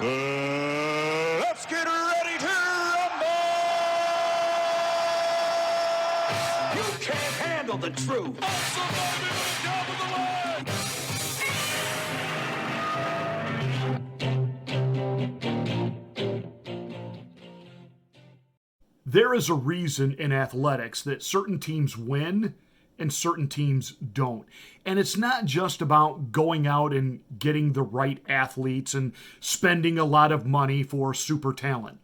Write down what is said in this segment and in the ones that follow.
Let's get ready to rumble! You can't handle the truth. There is a reason in athletics that certain teams win and certain teams don't. And it's not just about going out and getting the right athletes and spending a lot of money for super talent.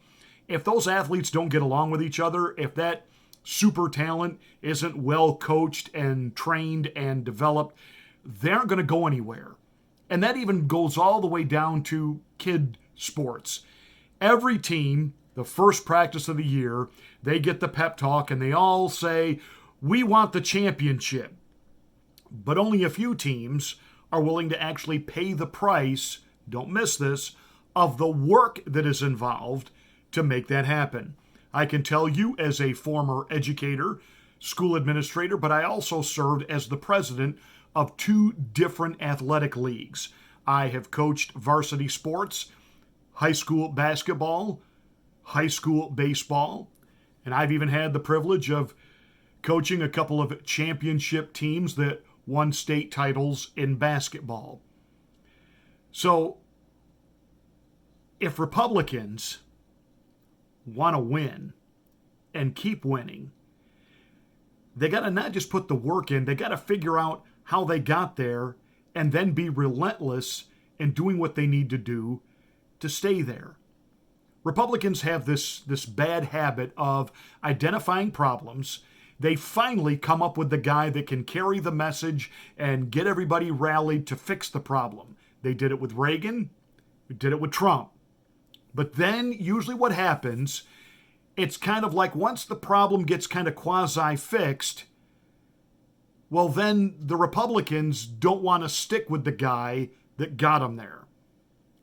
If those athletes don't get along with each other, if that super talent isn't well coached and trained and developed, they aren't going to go anywhere. And that even goes all the way down to kid sports. Every team, the first practice of the year, they get the pep talk and they all say, we want the championship. But only a few teams are willing to actually pay the price, don't miss this, of the work that is involved to make that happen. I can tell you as a former educator, school administrator, but I also served as the president of 2 different athletic leagues. I have coached varsity sports, high school basketball, high school baseball, and I've even had the privilege of coaching a couple of championship teams that won state titles in basketball. So, if Republicans want to win and keep winning, they got to not just put the work in, they got to figure out how they got there and then be relentless in doing what they need to do to stay there. Republicans have this bad habit of identifying problems. They finally come up with the guy that can carry the message and get everybody rallied to fix the problem. They did it with Reagan. They did it with Trump. But then usually what happens, it's kind of like once the problem gets kind of quasi-fixed, well, then the Republicans don't want to stick with the guy that got them there.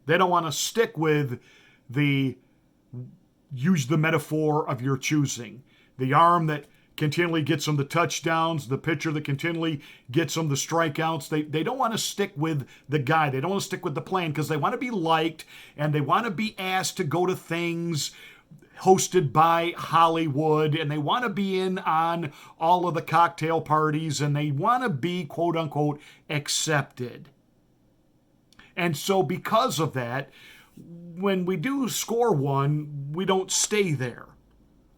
They don't want to stick with use the metaphor of your choosing, the arm that continually gets them the touchdowns, the pitcher that continually gets them the strikeouts. They don't want to stick with the guy. They don't want to stick with the plan because they want to be liked and they want to be asked to go to things hosted by Hollywood, and they want to be in on all of the cocktail parties, and they want to be, quote unquote, accepted. And so because of that, when we do score one, we don't stay there.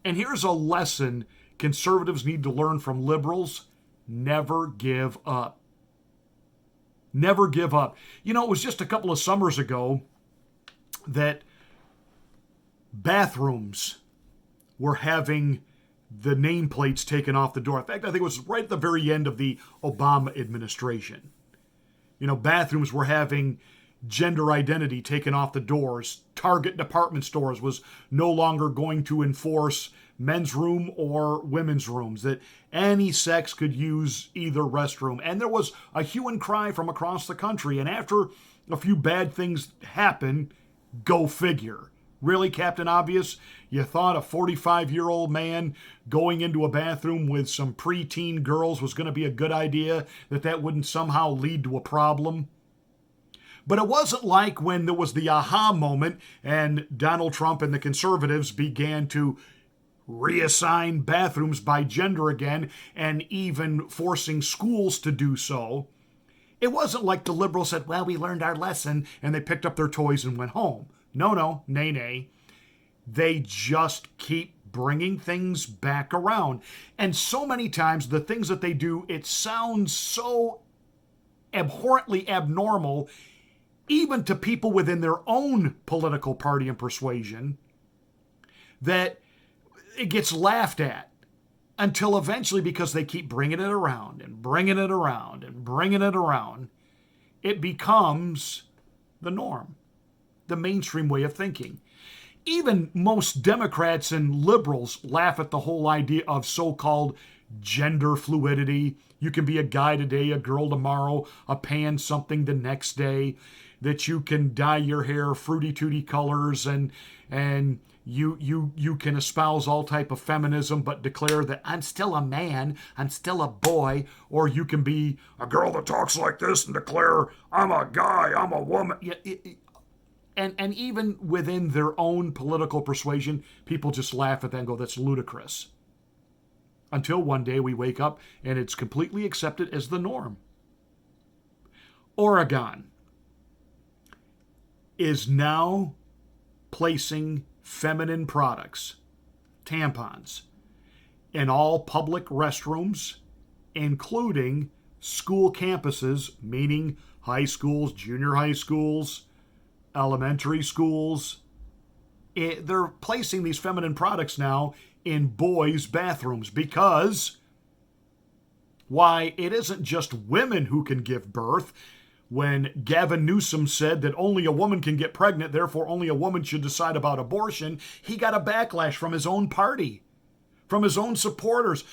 And here's a lesson conservatives need to learn from liberals: never give up. Never give up. You know, it was just a couple of summers ago that bathrooms were having the nameplates taken off the door. In fact, I think it was right at the very end of the Obama administration. You know, bathrooms were having gender identity taken off the doors. Target department stores was no longer going to enforce men's room or women's rooms, that any sex could use either restroom. And there was a hue and cry from across the country. And after a few bad things happen, go figure. Really, Captain Obvious? You thought a 45-year-old man going into a bathroom with some preteen girls was going to be a good idea, that wouldn't somehow lead to a problem? But it wasn't like when there was the aha moment and Donald Trump and the conservatives began to reassign bathrooms by gender again and even forcing schools to do so. It wasn't like the liberals said, well, we learned our lesson, and they picked up their toys and went home. No, nay. They just keep bringing things back around. And so many times the things that they do, it sounds so abhorrently abnormal, even to people within their own political party and persuasion, that it gets laughed at until eventually, because they keep bringing it around and bringing it around and bringing it around, it becomes the norm, the mainstream way of thinking. Even most Democrats and liberals laugh at the whole idea of so-called gender fluidity. You can be a guy today, a girl tomorrow, a pan something the next day, that you can dye your hair fruity tooty colors and you can espouse all type of feminism but declare that I'm still a man, I'm still a boy, or you can be a girl that talks like this and declare I'm a guy, I'm a woman. And even within their own political persuasion, people just laugh at that and go, that's ludicrous. Until one day we wake up and it's completely accepted as the norm. Oregon is now placing feminine products, tampons, in all public restrooms, including school campuses, meaning high schools, junior high schools, elementary schools. They're placing these feminine products now in boys' bathrooms because, why, it isn't just women who can give birth. When Gavin Newsom said that only a woman can get pregnant, therefore only a woman should decide about abortion, he got a backlash from his own party, from his own supporters.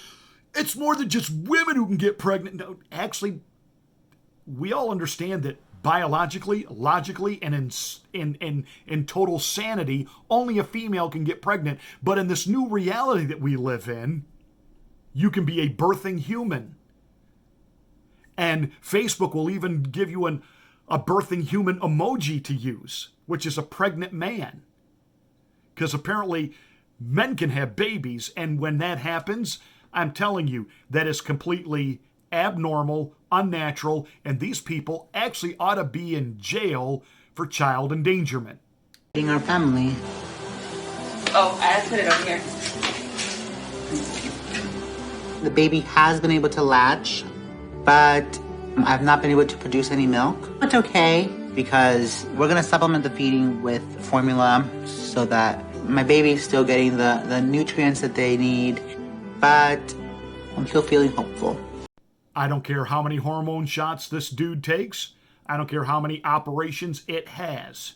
It's more than just women who can get pregnant. No, actually, we all understand that biologically, logically, and in total sanity, only a female can get pregnant. But in this new reality that we live in, you can be a birthing human. And Facebook will even give you a birthing human emoji to use, which is a pregnant man. Because apparently men can have babies, and when that happens, I'm telling you, that is completely abnormal, unnatural, and these people actually ought to be in jail for child endangerment. Our family. Oh, I put it over here. The baby has been able to latch, but I've not been able to produce any milk. It's okay, because we're going to supplement the feeding with formula so that my baby's still getting the nutrients that they need, but I'm still feeling hopeful. I don't care how many hormone shots this dude takes. I don't care how many operations it has.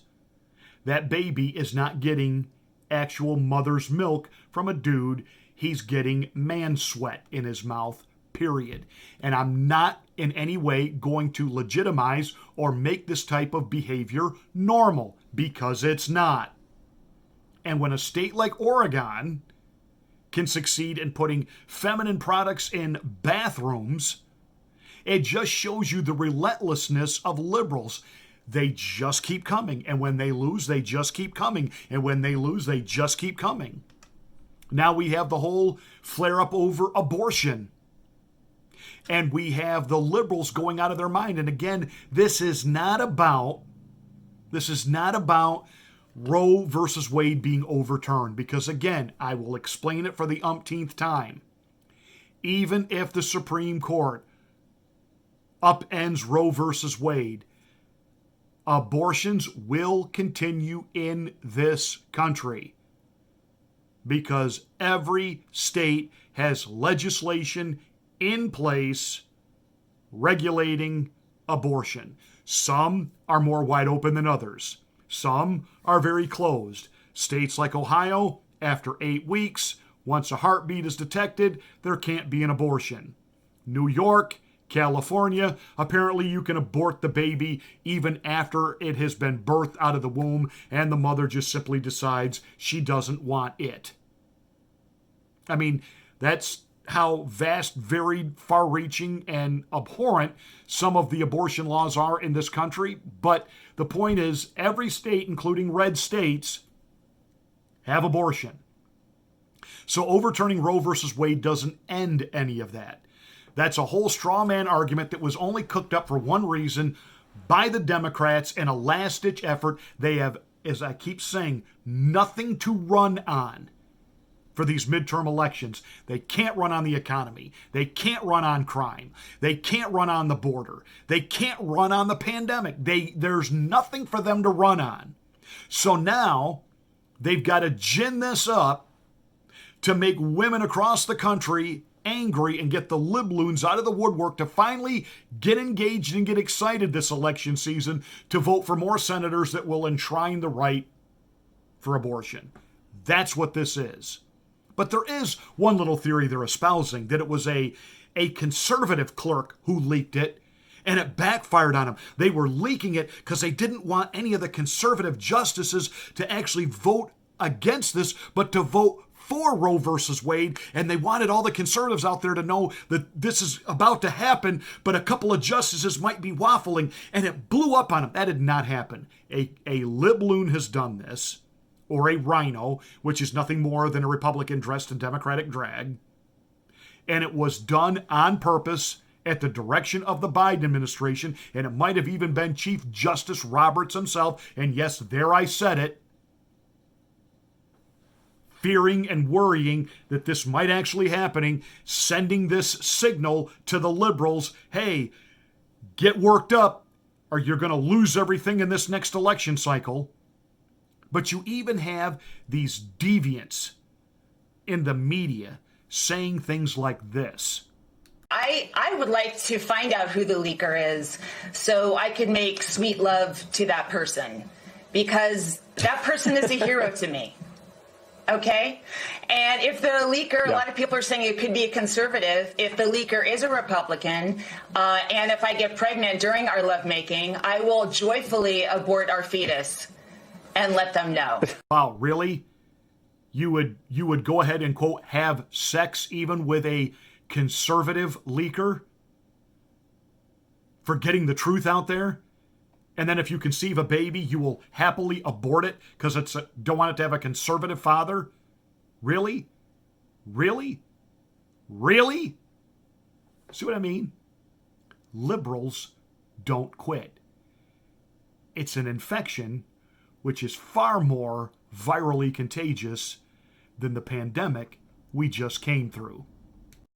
That baby is not getting actual mother's milk from a dude. He's getting man sweat in his mouth, period. And I'm not in any way going to legitimize or make this type of behavior normal, because it's not. And when a state like Oregon can succeed in putting feminine products in bathrooms, it just shows you the relentlessness of liberals. They just keep coming. And when they lose, they just keep coming. And when they lose, they just keep coming. Now we have the whole flare-up over abortion. And we have the liberals going out of their mind. And again, this is not about Roe versus Wade being overturned. Because again, I will explain it for the umpteenth time. Even if the Supreme Court upends Roe versus Wade, abortions will continue in this country. Because every state has legislation in place regulating abortion. Some are more wide open than others. Some are very closed. States like Ohio, after 8 weeks, once a heartbeat is detected, there can't be an abortion. New York, California, apparently you can abort the baby even after it has been birthed out of the womb and the mother just simply decides she doesn't want it. I mean, that's how vast, varied, far-reaching, and abhorrent some of the abortion laws are in this country. But the point is, every state, including red states, have abortion. So overturning Roe versus Wade doesn't end any of that. That's a whole straw man argument that was only cooked up for one reason by the Democrats in a last-ditch effort. They have, as I keep saying, nothing to run on for these midterm elections. They can't run on the economy. They can't run on crime. They can't run on the border. They can't run on the pandemic. There's nothing for them to run on. So now they've got to gin this up to make women across the country angry and get the libloons out of the woodwork to finally get engaged and get excited this election season to vote for more senators that will enshrine the right for abortion. That's what this is. But there is one little theory they're espousing, that it was a conservative clerk who leaked it, and it backfired on them. They were leaking it because they didn't want any of the conservative justices to actually vote against this, but to vote for Roe versus Wade, and they wanted all the conservatives out there to know that this is about to happen, but a couple of justices might be waffling, and it blew up on them. That did not happen. A libloon has done this, or a rhino, which is nothing more than a Republican dressed in Democratic drag, and it was done on purpose at the direction of the Biden administration, and it might have even been Chief Justice Roberts himself, and yes, there I said it, fearing and worrying that this might actually happening, sending this signal to the liberals, hey, get worked up or you're going to lose everything in this next election cycle. But you even have these deviants in the media saying things like this. I would like to find out who the leaker is so I could make sweet love to that person, because that person is a hero to me. Okay? And if the leaker, a lot of people are saying it could be a conservative. If the leaker is a Republican, and if I get pregnant during our lovemaking, I will joyfully abort our fetus and let them know. Wow, really? You would go ahead and, quote, have sex even with a conservative leaker for getting the truth out there? And then if you conceive a baby, you will happily abort it because don't want it to have a conservative father? Really? Really? Really? See what I mean? Liberals don't quit. It's an infection which is far more virally contagious than the pandemic we just came through.